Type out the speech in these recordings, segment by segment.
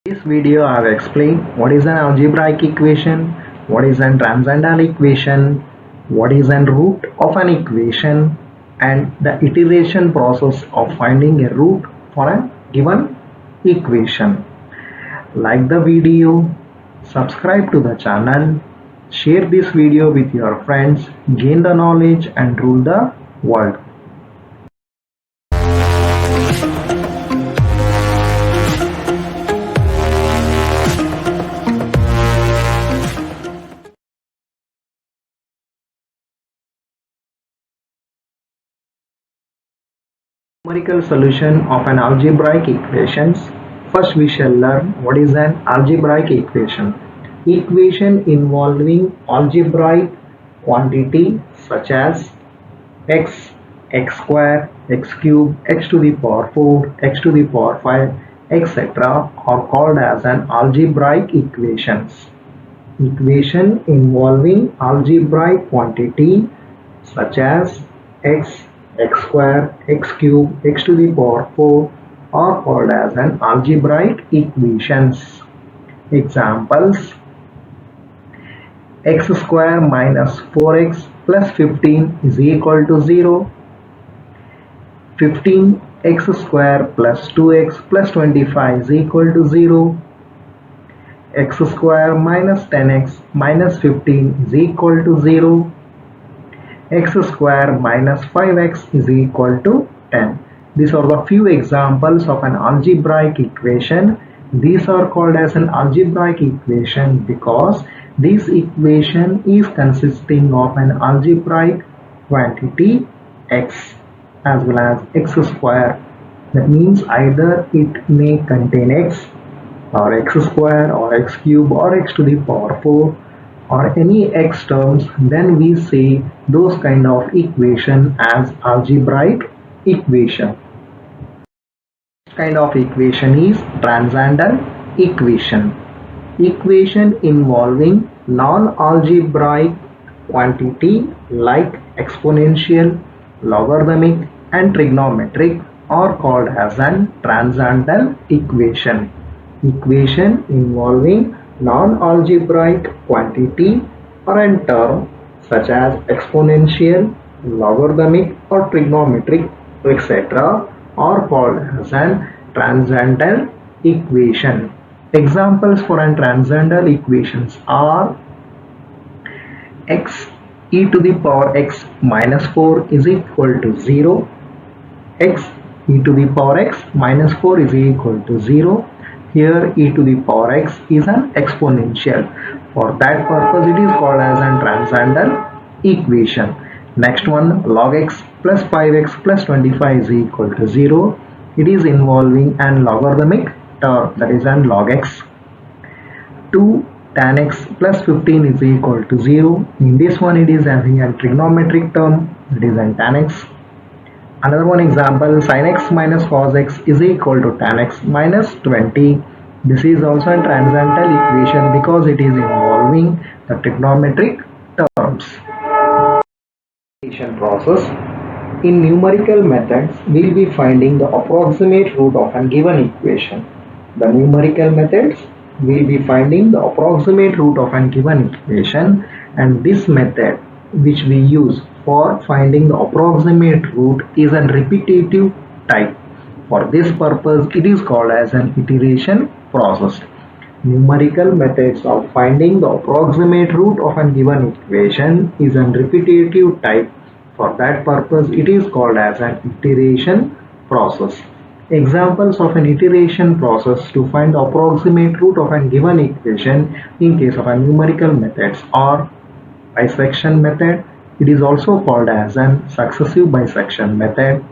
In this video I have explained what is an algebraic equation, what is an transcendental equation, what is an root of an equation, and the iteration process of finding a root for a given equation. Like the video, subscribe to the channel, share this video with your friends, gain the knowledge and rule the world. Numerical solution of an algebraic equations. First we shall learn what is an algebraic equation. Equation involving algebraic quantity such as x, x square, x cube, x to the power 4, x to the power 5, etc. are called as an algebraic equations. Equation involving algebraic quantity such as x, x square, x cube, x to the power 4 are called as an algebraic equations. Examples: x square minus 4x plus 15 is equal to 0. 15x square plus 2x plus 25 is equal to 0. X square minus 10x minus 15 is equal to 0. X square minus 5x is equal to 10. These are the few examples of an algebraic equation. These are called as an algebraic equation because this equation is consisting of an algebraic quantity x as well as x square. That means either it may contain x or x square or x cube or x to the power 4 or any x terms, then we say those kind of equation as algebraic equation. This kind of equation is transcendental equation. Equation involving non-algebraic quantity like exponential, logarithmic and trigonometric are called as an transcendental equation. Equation involving non-algebraic quantity or a term such as exponential, logarithmic or trigonometric, etc. are called as an transcendental equation. Examples for an transcendental equations are x e to the power x minus 4 is equal to 0. X e to the power x minus 4 is equal to 0. Here e to the power x is an exponential. For that purpose it is called as an transcendental equation. Next one, log x plus 5x plus 25 is equal to 0. It is involving an logarithmic term, that is an log x. 2 tan x plus 15 is equal to 0. In this one it is having a trigonometric term, that is an tan x. Another one example, sin x minus cos x is equal to tan x minus 20. This is also a transcendental equation because it is involving the trigonometric terms. Process. In numerical methods, we will be finding the approximate root of a given equation. The numerical methods, we will be finding the approximate root of a given equation, and this method which we use for finding the approximate root is a repetitive type. For this purpose it is called as an iteration process. Numerical methods of finding the approximate root of a given equation is a repetitive type. For that purpose it is called as an iteration process. Examples of an iteration process to find the approximate root of a given equation in case of a numerical methods are bisection method. It is also called as an successive bisection method.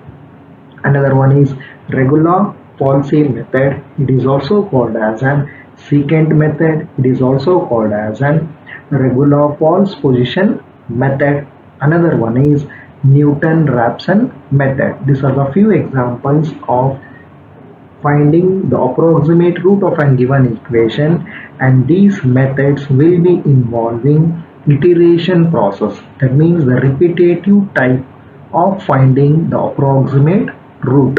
Another one is regular Pauli method. It is also called as an secant method. It is also called as an regular false position method. Another one is Newton-Raphson method. These are the few examples of finding the approximate root of a given equation, and these methods will be involving iteration process. That means the repetitive type of finding the approximate root.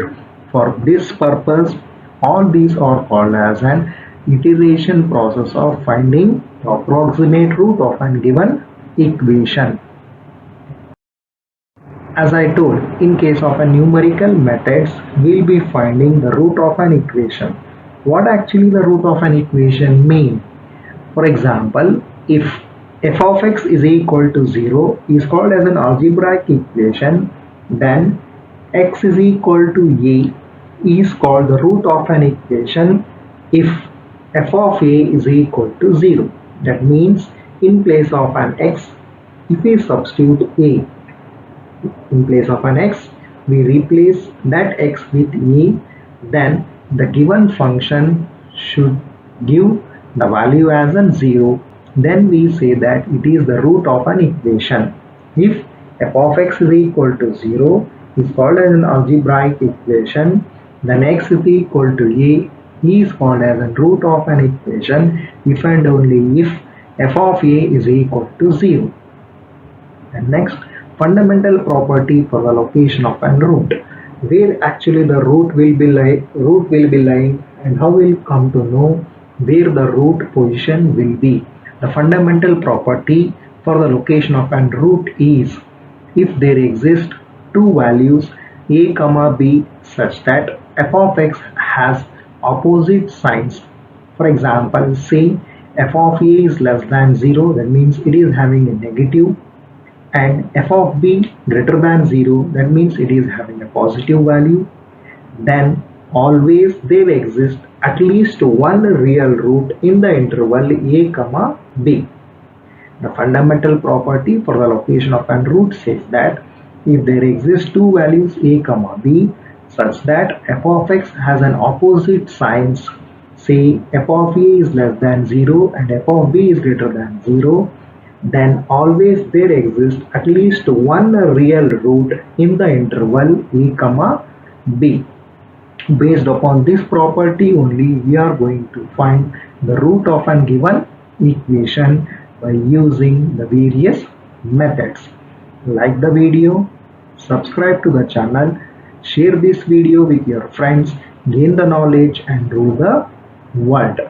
For this purpose all these are called as an iteration process of finding the approximate root of a given equation. As I told, in case of a numerical methods, we'll be finding the root of an equation. What actually the root of an equation mean? For example, if f of x is equal to 0 is called as an algebraic equation, then x is equal to a is called the root of an equation if f of a is equal to 0. That means in place of an x, if we substitute a, in place of an x, we replace that x with a, then the given function should give the value as a 0. Then we say that it is the root of an equation. If f of x is equal to 0 is called as an algebraic equation, then x is equal to a is called as a root of an equation if and only if f of a is equal to 0. And next, fundamental property for the location of a root, where actually the root will be lying and how we'll come to know where the root position will be. The fundamental property for the location of a root is if there exist two values a comma b such that f of x has opposite signs. For example, say f of a is less than 0, that means it is having a negative, and f of b greater than 0, that means it is having a positive value, then always there exists at least one real root in the interval a comma b. The fundamental property for the location of a root says that if there exist two values a comma b such that f of x has an opposite signs, say f of a is less than 0 and f of b is greater than 0, then always there exists at least one real root in the interval a comma b. Based upon this property only, we are going to find the root of a given equation by using the various methods. Like the video, subscribe to the channel, share this video with your friends, gain the knowledge and rule the world.